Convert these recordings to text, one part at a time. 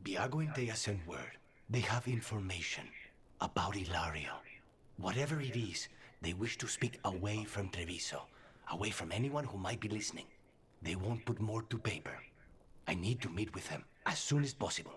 Viago and Thea sent word. They have information about Ilario. Whatever it is, they wish to speak away from Treviso, away from anyone who might be listening. They won't put more to paper. I need to meet with them as soon as possible.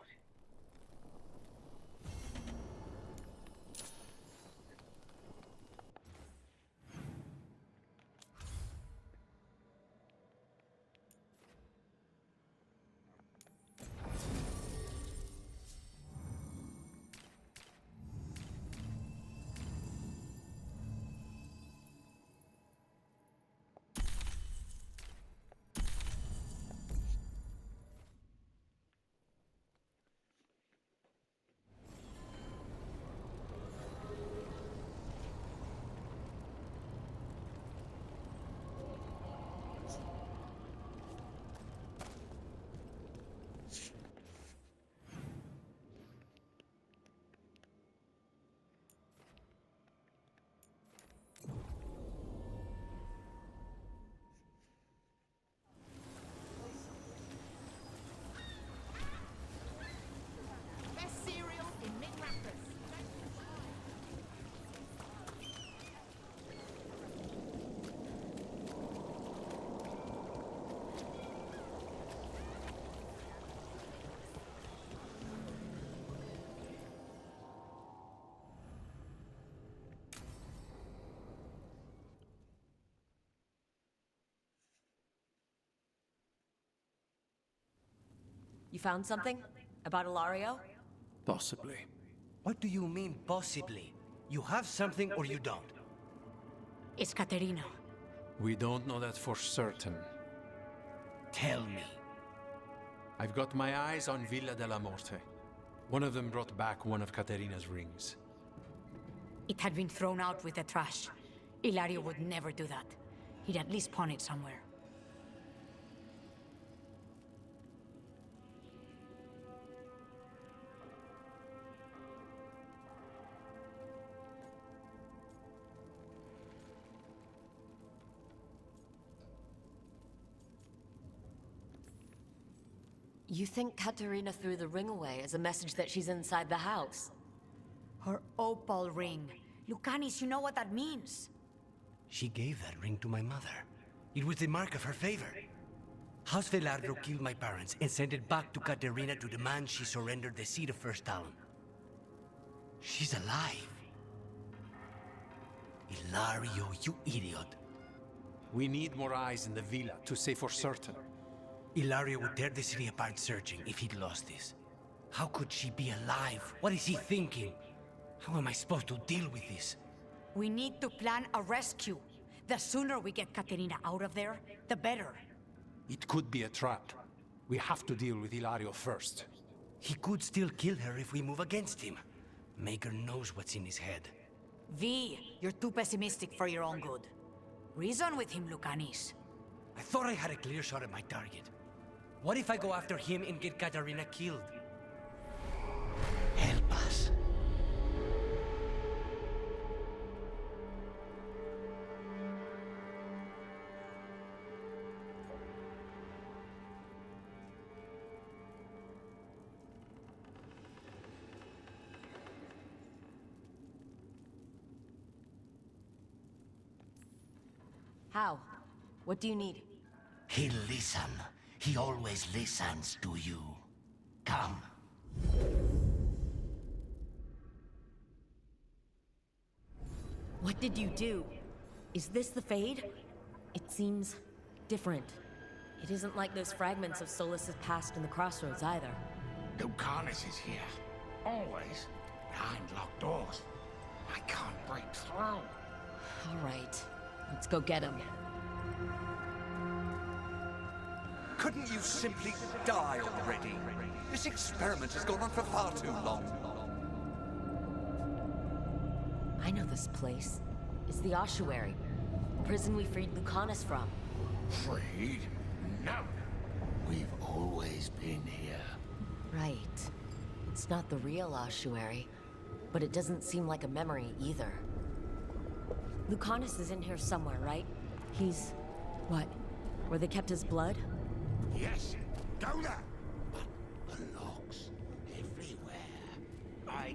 Best cereal in mid-rappers. You found something? About Ilario? Possibly. What do you mean, possibly? You have something or you don't? It's Caterina. We don't know that for certain. Tell me. I've got my eyes on Villa della Morte. One of them brought back one of Caterina's rings. It had been thrown out with the trash. Ilario would never do that. He'd at least pawn it somewhere. You think Katerina threw the ring away as a message that she's inside the house? Her opal ring. Lucanis, you know what that means? She gave that ring to my mother. It was the mark of her favor. House Velardo killed my parents and sent it back to Caterina to demand she surrender the seat of First Talon. She's alive. Ilario, you idiot. We need more eyes in the villa to say for certain. Ilario would tear the city apart searching if he'd lost this. How could she be alive? What is he thinking? How am I supposed to deal with this? We need to plan a rescue. The sooner we get Caterina out of there, the better. It could be a trap. We have to deal with Ilario first. He could still kill her if we move against him. Maker knows what's in his head. V, you're too pessimistic for your own good. Reason with him, Lucanis. I thought I had a clear shot at my target. What if I go after him and get Caterina killed? Help us. How? What do you need? He'll listen. He always listens to you. Come. What did you do? Is this the Fade? It seems different. It isn't like those fragments of Solas's past in the Crossroads either. Lucanus is here. Always. Behind locked doors. I can't break through. All right, let's go get him. Couldn't you simply die already? This experiment has gone on for far too long. I know this place. It's the ossuary. The prison we freed Lucanus from. Freed? No. We've always been here. Right. It's not the real ossuary, but it doesn't seem like a memory either. Lucanus is in here somewhere, right? He's... what? Where they kept his blood? Yes. Go there. But the locks.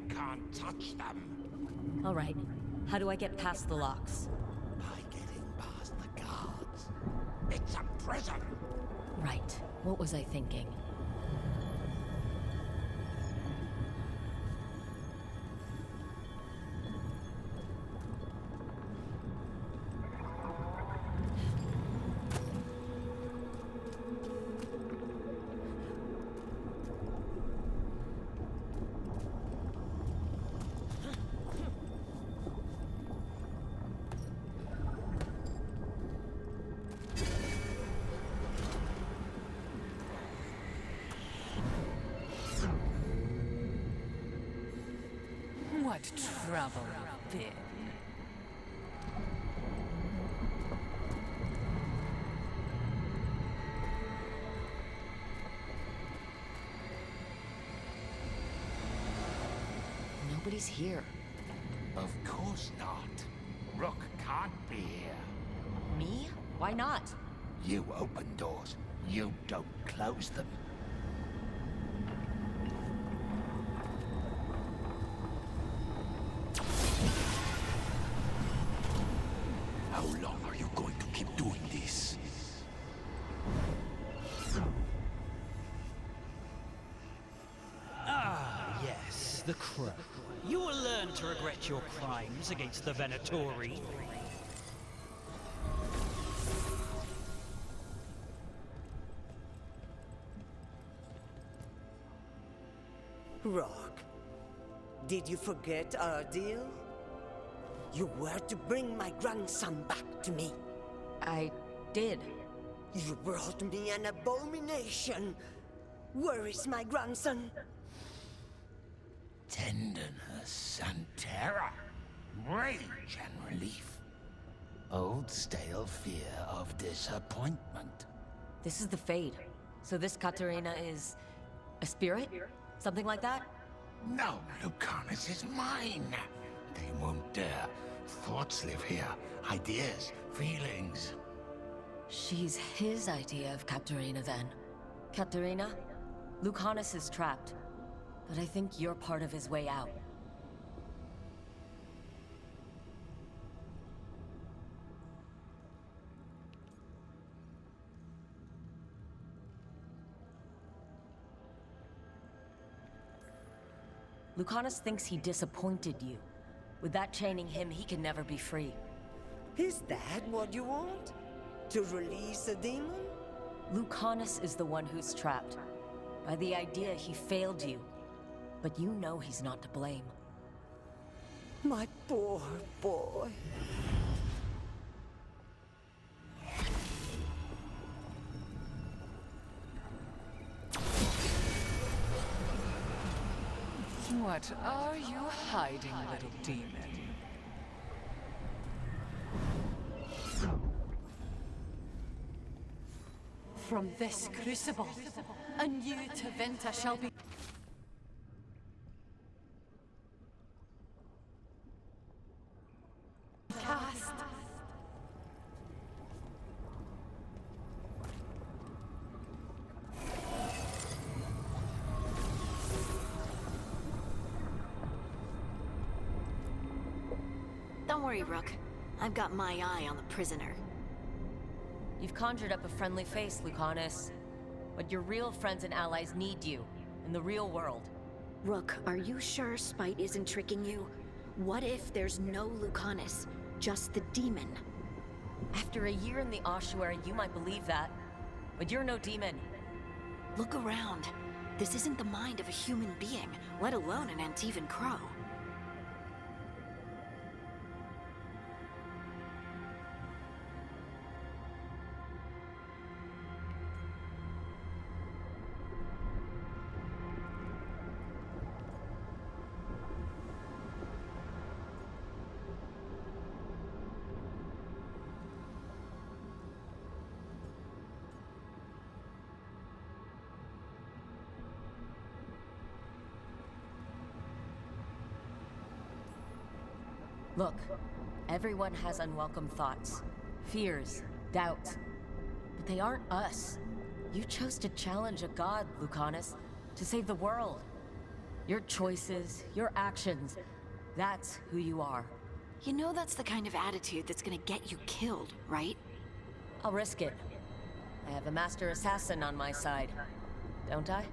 can't touch them. All right. How do I get past the locks? By getting past the guards. It's a prison. Right. What was I thinking? What trouble you've been. Nobody's here. Of course not. Rook can't be here. Me? Why not? You open doors. You don't close them. How long are you going to keep doing this? Ah, yes, the Crow. You will learn to regret your crimes against the Venatori. Rock, did you forget our deal? You were to bring my grandson back to me. I did. You brought me an abomination. Where is my grandson? Tenderness and terror. Rage and relief. Old stale fear of disappointment. This is the Fade. So this Katerina is a spirit? Something like that? No, Lucanus is mine. They won't dare. Thoughts live here. Ideas, feelings. She's his idea of Katerina then. Katerina, Lucanus is trapped. But I think you're part of his way out. Lucanus thinks he disappointed you. With that chaining him, he can never be free. Is that what you want? To release a demon? Lucanus is the one who's trapped. By the idea he failed you. But you know he's not to blame. My poor boy. What are you hiding, little demon? From this crucible, a new Tevinter shall be cast. Don't worry, Rook. I've got my eye on the prisoner. You've conjured up a friendly face, Lucanus. But your real friends and allies need you, in the real world. Rook, are you sure Spite isn't tricking you? What if there's no Lucanus, just the demon? After a year in the ossuary, you might believe that. But you're no demon. Look around. This isn't the mind of a human being, let alone an Antivan Crow. Look, everyone has unwelcome thoughts, fears, doubts. But they aren't us. You chose to challenge a god, Lucanus, to save the world. Your choices, your actions, that's who you are. You know that's the kind of attitude that's gonna get you killed, right? I'll risk it. I have a master assassin on my side, don't I?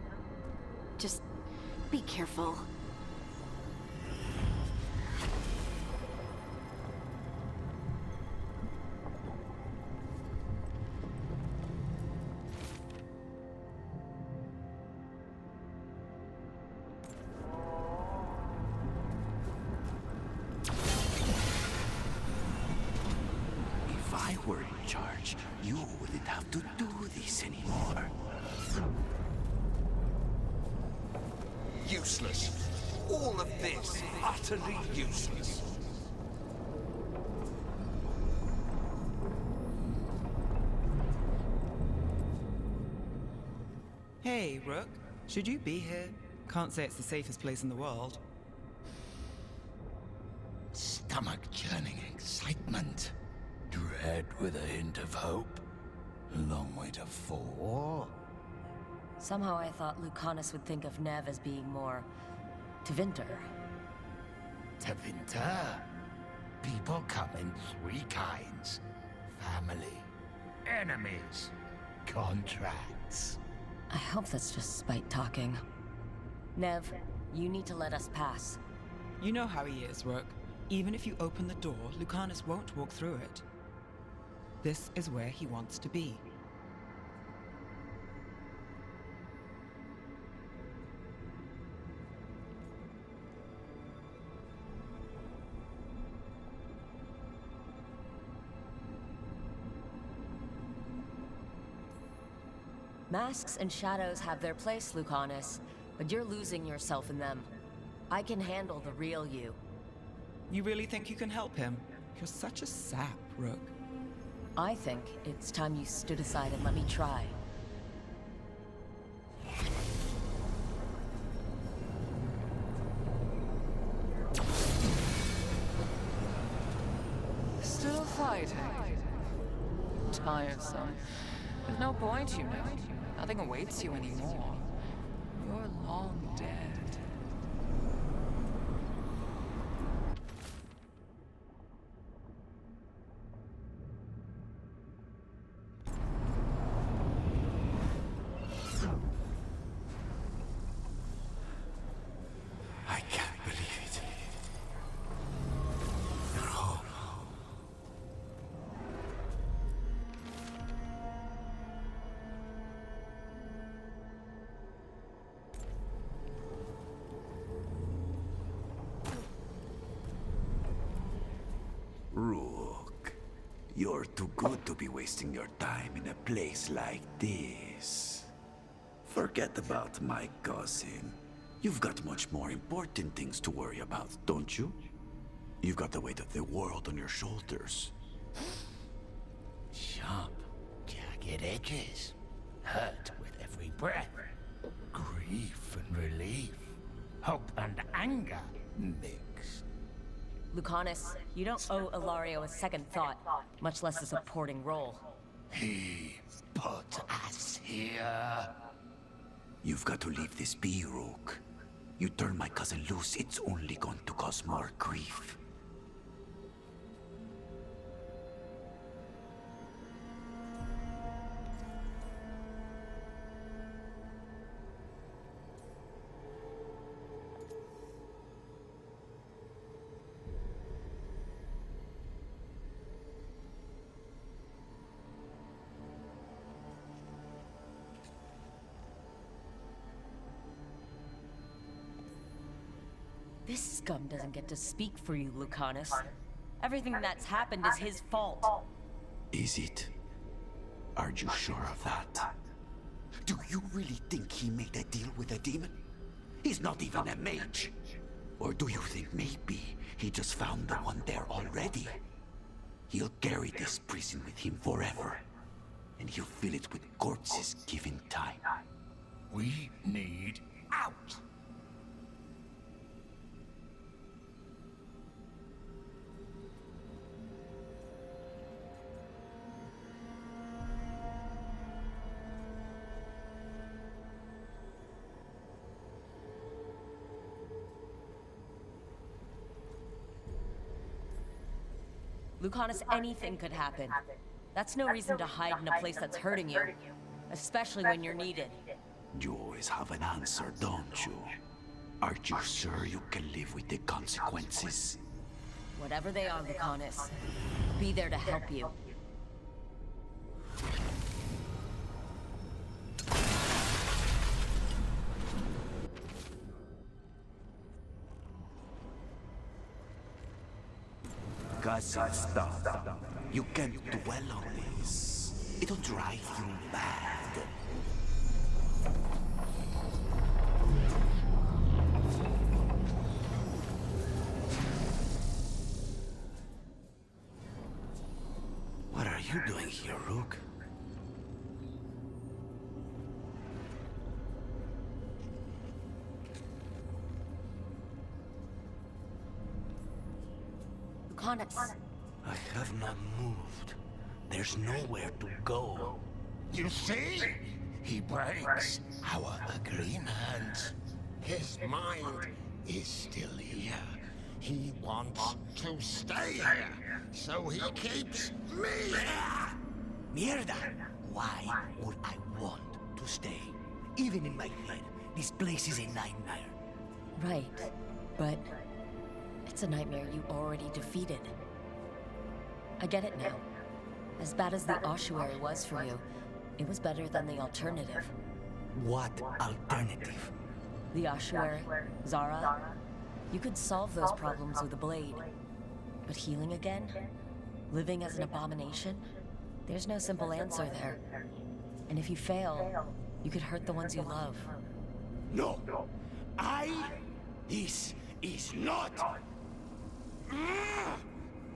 Just be careful. If I were in charge, you wouldn't have to do this anymore. Useless. All of this, utterly useless. Hey, Rook. Should you be here? Can't say it's the safest place in the world. Stomach-churning excitement. Dread with a hint of hope. Long way to fall. Somehow I thought Lucanus would think of Nev as being more... Tevinter. Tevinter. People come in three kinds. Family, enemies, contracts. I hope that's just Spite talking. Nev, you need to let us pass. You know how he is, Rook. Even if you open the door, Lucanus won't walk through it. This is where he wants to be. Masks and shadows have their place, Lucanus, but you're losing yourself in them. I can handle the real you. You really think you can help him? You're such a sap, Rook. I think it's time you stood aside and let me try. Still fighting? Tiresome. There's no point, you know. Nothing awaits you anymore. You're long dead. I can't believe it. You're home. Rook, you're too good to be wasting your time in a place like this. Forget about my cousin. You've got much more important things to worry about, don't you? You've got the weight of the world on your shoulders. Sharp, jagged edges. Hurt with every breath. Grief and relief. Hope and anger mixed. Lucanus, you don't owe Ilario a second thought, much less a supporting role. He put us here. You've got to leave this be, Rook. You turn my cousin loose, it's only going to cause more grief. This scum doesn't get to speak for you, Lucanus. Everything that's happened is his fault. Is it? Are you sure of that? Do you really think he made a deal with a demon? He's not even a mage. Or do you think maybe he just found the one there already? He'll carry this prison with him forever. And he'll fill it with corpses given time. We need out. Lucanus, anything could happen. That's no reason to hide in a place that's hurting you. Especially when you're needed. You always have an answer, don't you? Aren't you sure you can live with the consequences? Whatever they are, Lucanus. Be there to help you. Cousin stuff. You can't dwell on this. It'll drive you mad. What are you doing here, Rook? Lucanus. I have not moved. There's nowhere to go. You see? He breaks our agreement. His mind is still here. He wants to stay here, so he keeps me here. Mierda! Why would I want to stay? Even in my head, this place is a nightmare. Right, but it's a nightmare you already defeated. I get it now. As bad as the ossuary was for you, it was better than the alternative. What alternative? The ossuary, Zara. You could solve those problems with a blade. But healing again? Living as an abomination? There's no simple answer there. And if you fail, you could hurt the ones you love. No. This is not.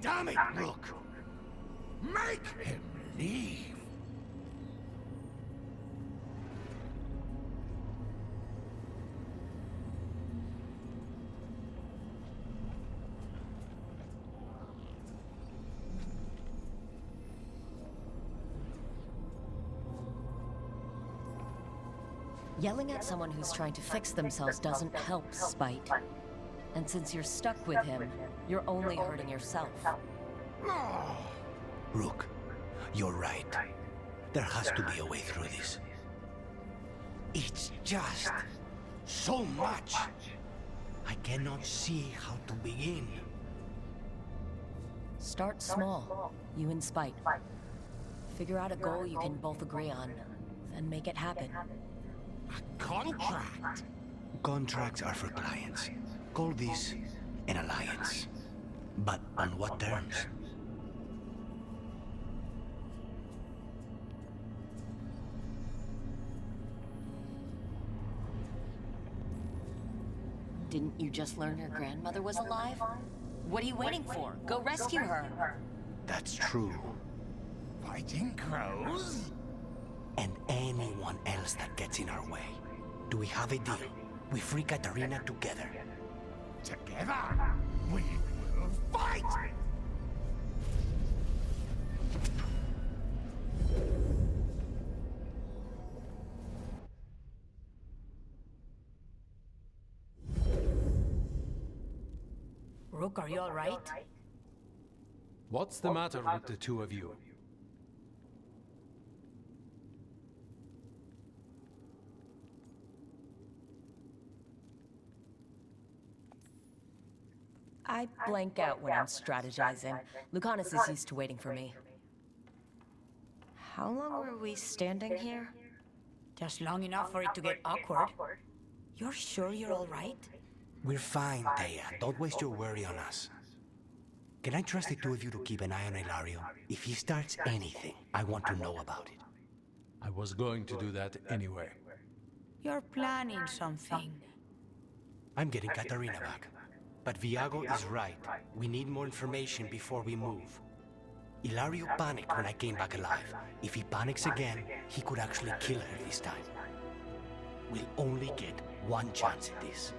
Damn it, Rook. Make him leave. Yelling at someone who's trying to fix themselves doesn't help, Spite. And since you're stuck with him, you're only hurting yourself. Rook, you're right. There has to be a way through this. It's just so much. I cannot see how to begin. Start small, you and Spite. Figure out a goal you can both agree on, then make it happen. A contract? Contracts are for clients. Call this an alliance. But on what terms? Didn't you just learn her grandmother was alive? What are you waiting for? Go rescue her! That's true. Fighting crows? And anyone else that gets in our way. Do we have a deal? We free Katarina together. Together? We will fight! Rook, are you all right? What's the matter with the two of you? I blank out when I'm strategizing. Lucanus is used to waiting for me. How long were we standing here? Just long enough for it to get awkward. You're sure you're all right? We're fine, Thea. Don't waste your worry on us. Can I trust the two of you to keep an eye on Ilario? If he starts anything, I want to know about it. I was going to do that anyway. You're planning something. I'm getting Katarina back. But Viago is right. We need more information before we move. Ilario panicked when I came back alive. If he panics again, he could actually kill her this time. We'll only get one chance at this.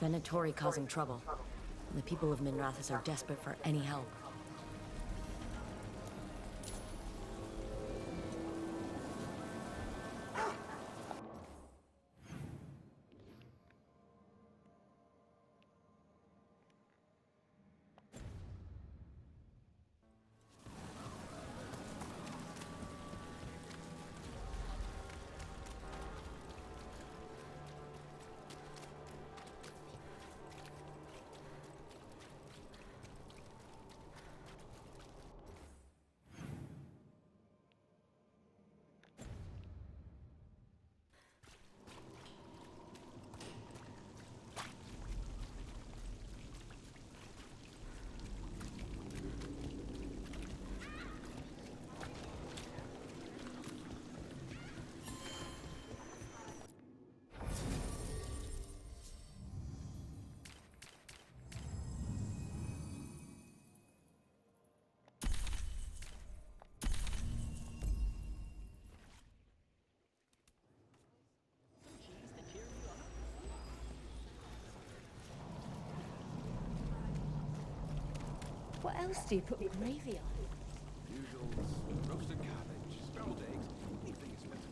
Venatori causing trouble. The people of Minrathous are desperate for any help. What else do you put gravy on? Usuals, roasted cabbage, scrambled eggs, anything is better.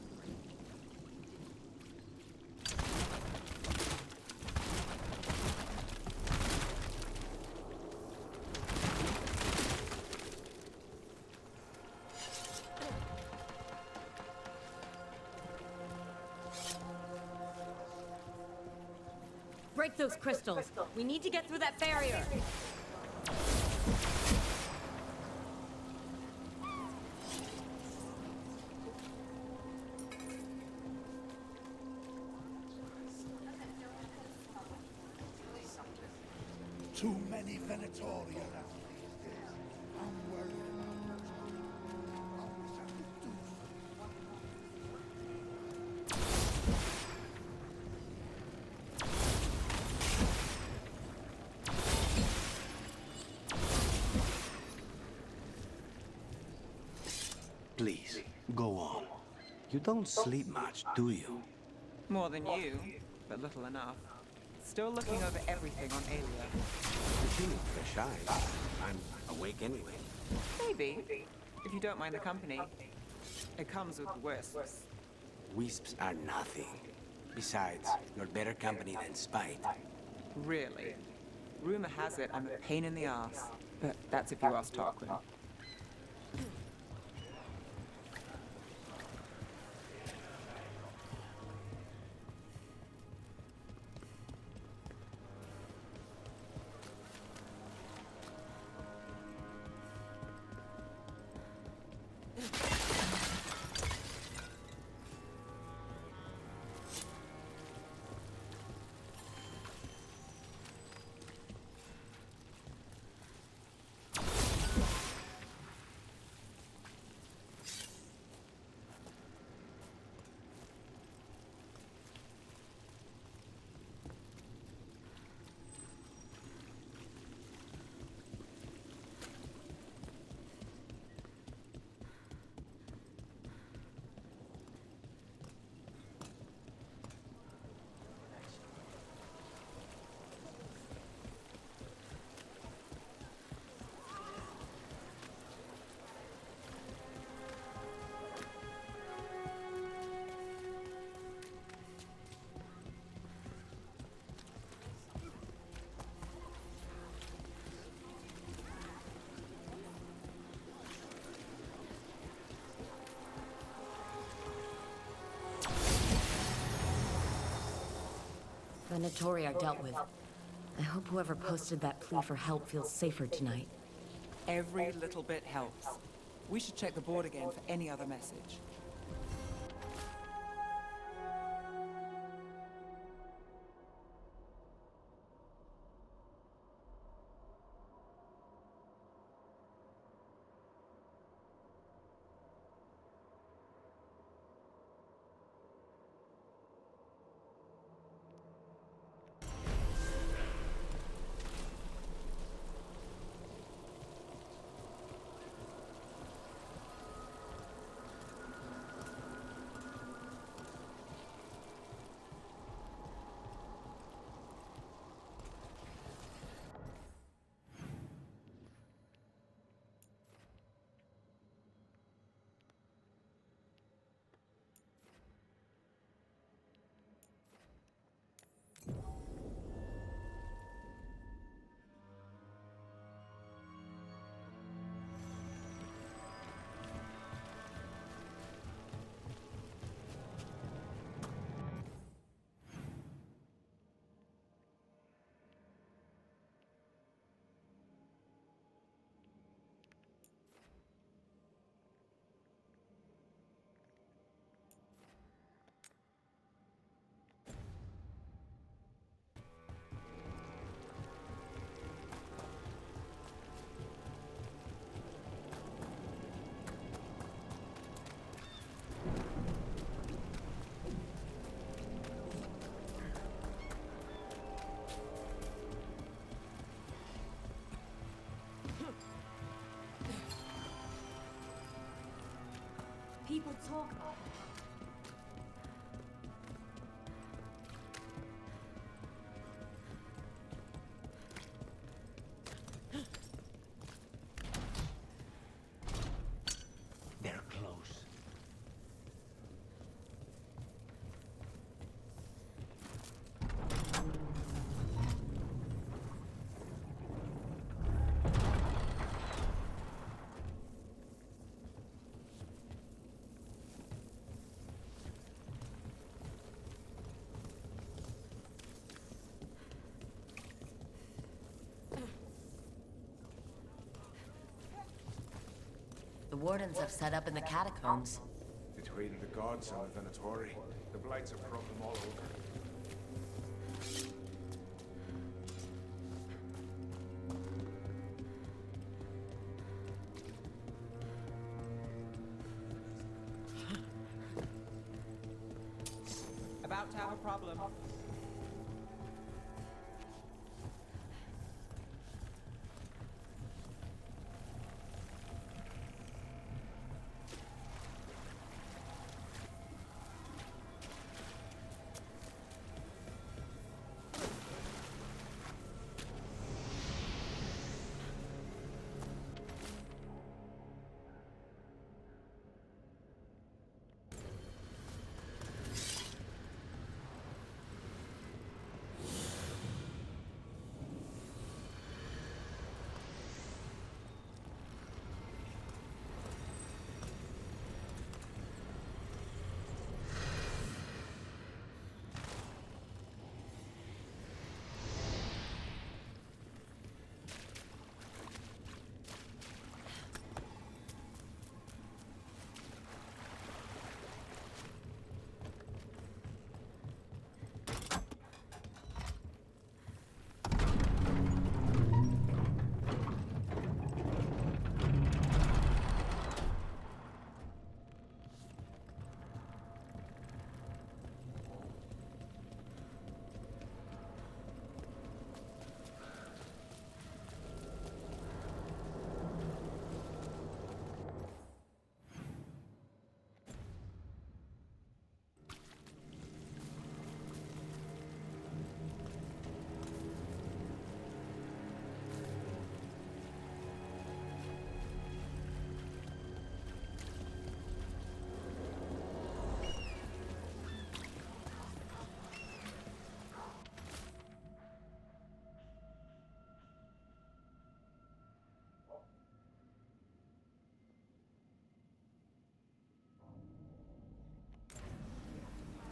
Break those crystals. We need to get through that barrier. Too many Venatori around these days. I'm worried. Please, go on. You don't sleep much, do you? More than you, but little enough. Still looking over everything on Aelia. You need fresh eyes. I'm awake anyway. Maybe, if you don't mind the company. It comes with wisps. Wisps are nothing. Besides, you're better company than Spite. Really. Rumor has it I'm a pain in the ass, but that's if you ask Tarquin. Venatori are dealt with. I hope whoever posted that plea for help feels safer tonight. Every little bit helps. We should check the board again for any other message. People talk. They're close. The Wardens have set up in the catacombs. Between the gods and the Venatori, the Blights have brought them all over. About to have a problem.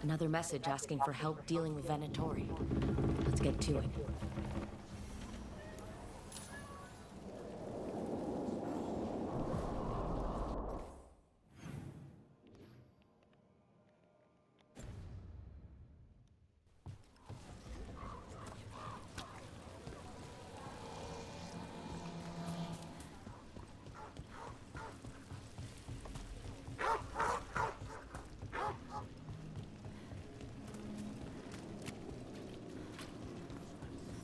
Another message asking for help dealing with Venatori. Let's get to it.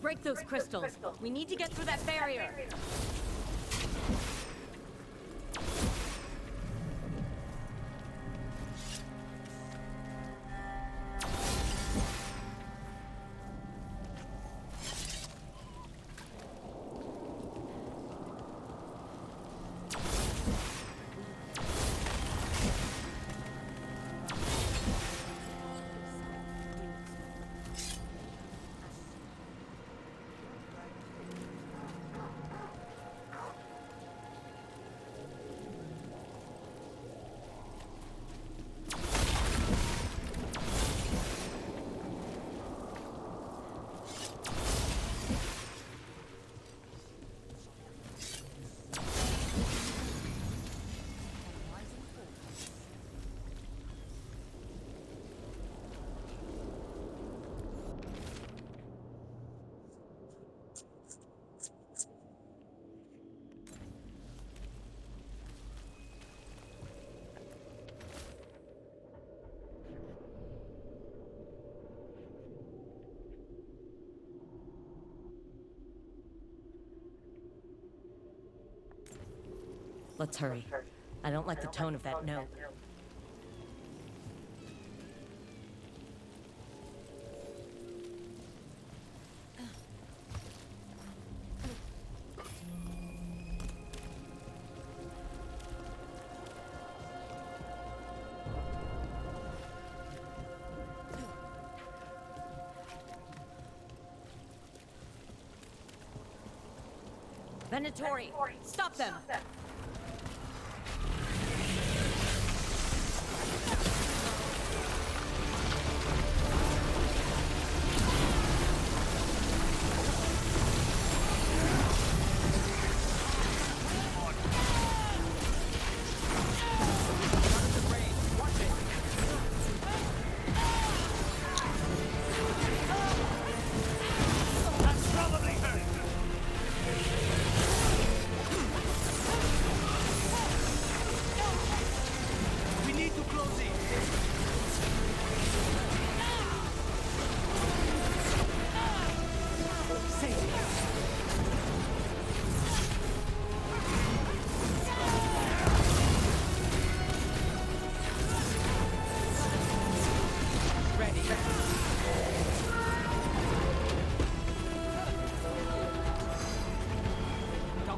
Break those crystals. We need to get through that barrier. Let's hurry. I don't like the tone of that note. Venatori, stop them!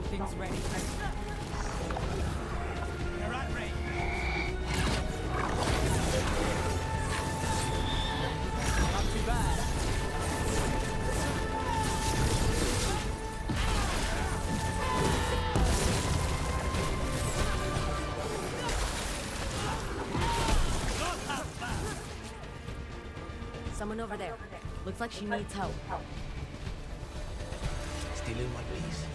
Things ready. You're at me. Not too bad. Someone over there. Looks like she needs help. Still in one piece.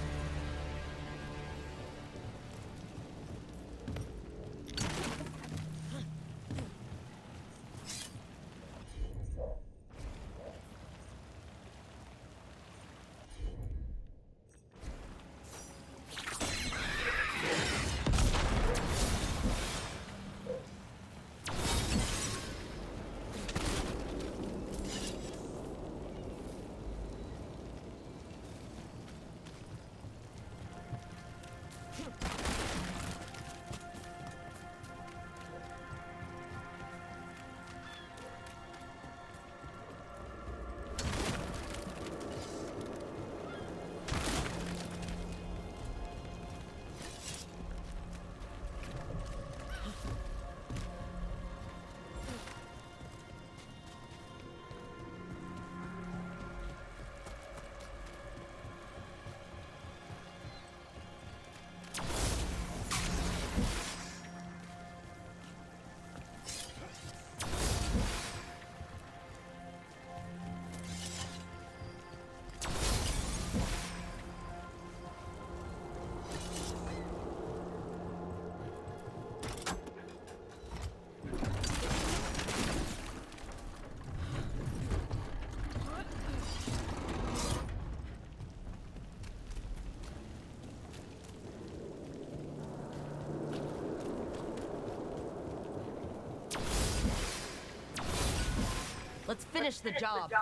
Let's finish the job.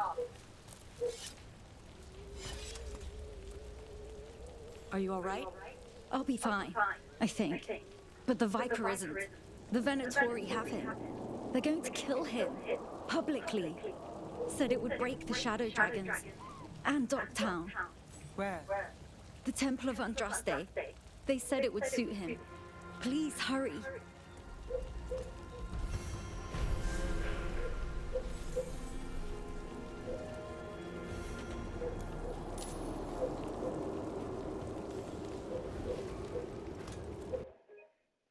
Are you all right? I'll be fine, I think. But the Viper isn't. The Venatori have him. They're going to kill him. Publicly. Said it would break the Shadow Dragons. And Dogtown. Where? The Temple of Andraste. They said it would suit him. Please hurry.